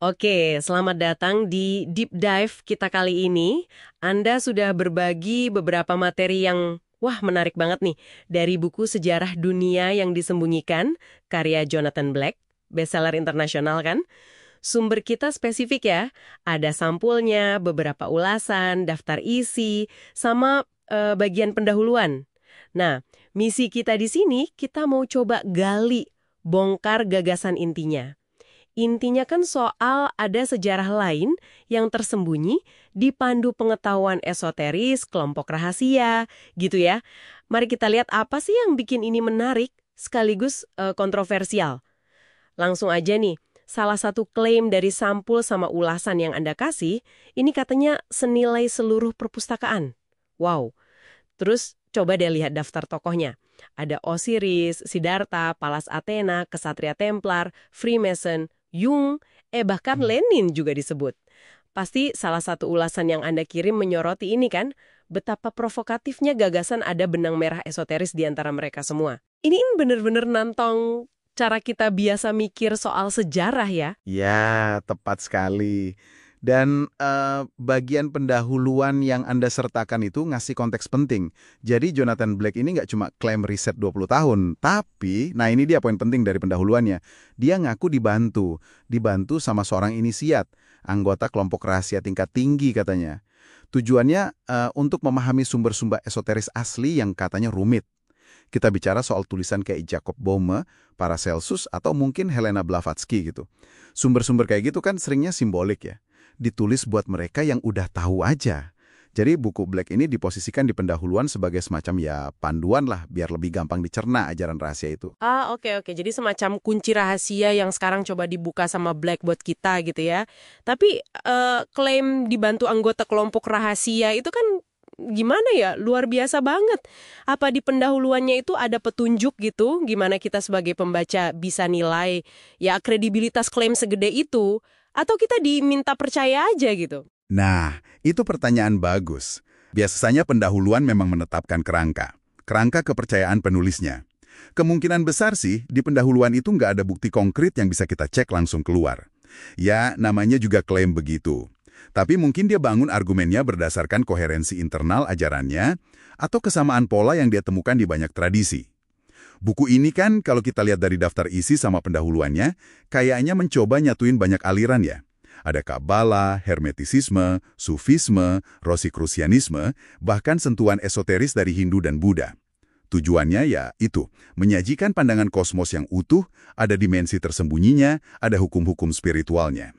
Oke, selamat datang di Deep Dive kita kali ini. Anda sudah berbagi beberapa materi yang, wah menarik banget nih. Dari buku Sejarah Dunia yang Disembunyikan, karya Jonathan Black, bestseller internasional kan? Sumber kita spesifik ya, ada sampulnya, beberapa ulasan, daftar isi, sama bagian pendahuluan. Nah, misi kita di sini, kita mau coba gali, bongkar gagasan intinya. Intinya kan soal ada sejarah lain yang tersembunyi di pandu pengetahuan esoteris, kelompok rahasia, gitu ya. Mari kita lihat apa sih yang bikin ini menarik, sekaligus kontroversial. Langsung aja nih, salah satu klaim dari sampul sama ulasan yang Anda kasih, ini katanya senilai seluruh perpustakaan. Wow. Terus coba deh lihat daftar tokohnya. Ada Osiris, Siddhartha, Palas Athena, Kesatria Templar, Freemason, Jung, bahkan Lenin juga disebut. Pasti salah satu ulasan yang Anda kirim menyoroti ini kan, betapa provokatifnya gagasan ada benang merah esoteris di antara mereka semua. Ini bener-bener nantong cara kita biasa mikir soal sejarah ya. Ya, tepat sekali. Dan bagian pendahuluan yang Anda sertakan itu ngasih konteks penting. Jadi Jonathan Black ini nggak cuma klaim riset 20 tahun, tapi, nah ini dia poin penting dari pendahuluannya. Dia ngaku dibantu sama seorang inisiat, anggota kelompok rahasia tingkat tinggi katanya. Tujuannya untuk memahami sumber-sumber esoteris asli yang katanya rumit. Kita bicara soal tulisan kayak Jacob Boehme, Paracelsus, atau mungkin Helena Blavatsky gitu. Sumber-sumber kayak gitu kan seringnya simbolik ya. Ditulis buat mereka yang udah tahu aja. Jadi buku Black ini diposisikan di pendahuluan sebagai semacam ya panduan lah, biar lebih gampang dicerna ajaran rahasia itu. Oke. Jadi semacam kunci rahasia yang sekarang coba dibuka sama Black buat kita gitu ya. Tapi klaim dibantu anggota kelompok rahasia itu kan gimana ya? Luar biasa banget. Apa di pendahuluannya itu ada petunjuk gitu? Gimana kita sebagai pembaca bisa nilai ya kredibilitas klaim segede itu? Atau kita diminta percaya aja gitu? Nah, itu pertanyaan bagus. Biasanya pendahuluan memang menetapkan kerangka kepercayaan penulisnya. Kemungkinan besar sih, di pendahuluan itu nggak ada bukti konkret yang bisa kita cek langsung keluar. Ya, namanya juga klaim begitu. Tapi mungkin dia bangun argumennya berdasarkan koherensi internal ajarannya, atau kesamaan pola yang dia temukan di banyak tradisi. Buku ini kan kalau kita lihat dari daftar isi sama pendahuluannya, kayaknya mencoba nyatuin banyak aliran ya. Ada Kabbalah, Hermetisisme, Sufisme, Rosicrucianisme, bahkan sentuhan esoteris dari Hindu dan Buddha. Tujuannya ya itu, menyajikan pandangan kosmos yang utuh, ada dimensi tersembunyinya, ada hukum-hukum spiritualnya.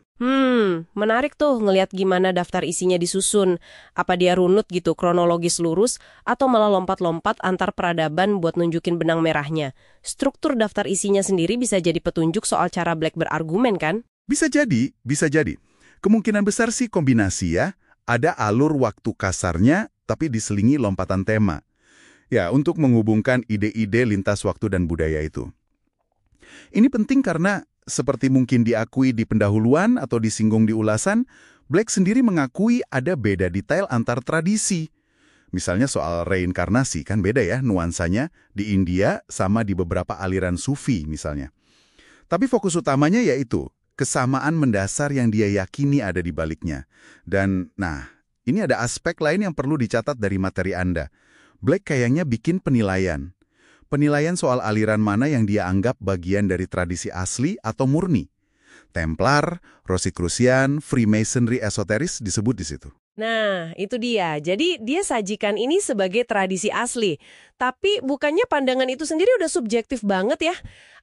Menarik tuh ngelihat gimana daftar isinya disusun. Apa dia runut gitu, kronologis lurus, atau malah lompat-lompat antar peradaban buat nunjukin benang merahnya. Struktur daftar isinya sendiri bisa jadi petunjuk soal cara Black berargumen kan? Bisa jadi, bisa jadi. Kemungkinan besar sih kombinasi ya. Ada alur waktu kasarnya, tapi diselingi lompatan tema. Ya, untuk menghubungkan ide-ide lintas waktu dan budaya itu. Ini penting karena seperti mungkin diakui di pendahuluan atau disinggung di ulasan, Black sendiri mengakui ada beda detail antar tradisi. Misalnya soal reinkarnasi, kan beda ya nuansanya di India sama di beberapa aliran Sufi misalnya. Tapi fokus utamanya yaitu kesamaan mendasar yang dia yakini ada di baliknya. Dan, nah, ini ada aspek lain yang perlu dicatat dari materi Anda. Black kayaknya bikin penilaian. Penilaian soal aliran mana yang dia anggap bagian dari tradisi asli atau murni. Templar, Rosicrucian, Freemasonry esoteris disebut di situ. Nah, itu dia. Jadi dia sajikan ini sebagai tradisi asli. Tapi bukannya pandangan itu sendiri udah subjektif banget ya?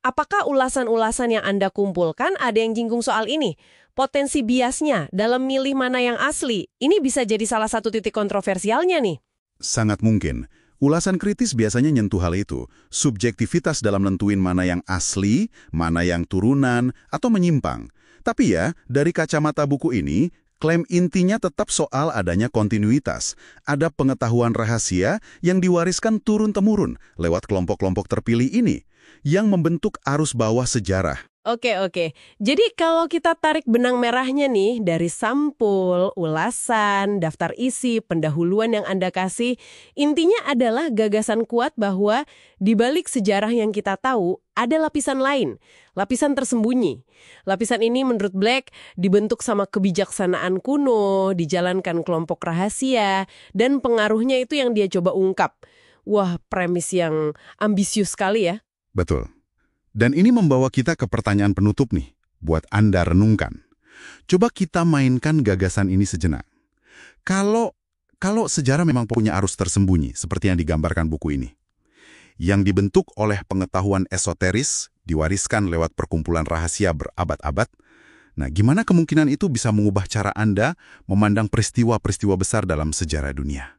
Apakah ulasan-ulasan yang Anda kumpulkan ada yang jinggung soal ini? Potensi biasnya dalam milih mana yang asli, ini bisa jadi salah satu titik kontroversialnya nih. Sangat mungkin. Ulasan kritis biasanya nyentuh hal itu, subjektivitas dalam nentuin mana yang asli, mana yang turunan, atau menyimpang. Tapi ya, dari kacamata buku ini, klaim intinya tetap soal adanya kontinuitas. Ada pengetahuan rahasia yang diwariskan turun-temurun lewat kelompok-kelompok terpilih ini, yang membentuk arus bawah sejarah. Oke, oke. Jadi kalau kita tarik benang merahnya nih dari sampul, ulasan, daftar isi, pendahuluan yang Anda kasih, intinya adalah gagasan kuat bahwa di balik sejarah yang kita tahu ada lapisan lain, lapisan tersembunyi. Lapisan ini menurut Black dibentuk sama kebijaksanaan kuno, dijalankan kelompok rahasia, dan pengaruhnya itu yang dia coba ungkap. Wah, premis yang ambisius sekali ya. Betul. Dan ini membawa kita ke pertanyaan penutup nih, buat Anda renungkan. Coba kita mainkan gagasan ini sejenak. Kalau sejarah memang punya arus tersembunyi, seperti yang digambarkan buku ini, yang dibentuk oleh pengetahuan esoteris, diwariskan lewat perkumpulan rahasia berabad-abad, nah gimana kemungkinan itu bisa mengubah cara Anda memandang peristiwa-peristiwa besar dalam sejarah dunia?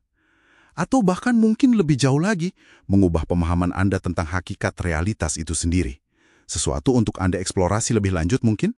Atau bahkan mungkin lebih jauh lagi, mengubah pemahaman Anda tentang hakikat realitas itu sendiri. Sesuatu untuk Anda eksplorasi lebih lanjut mungkin?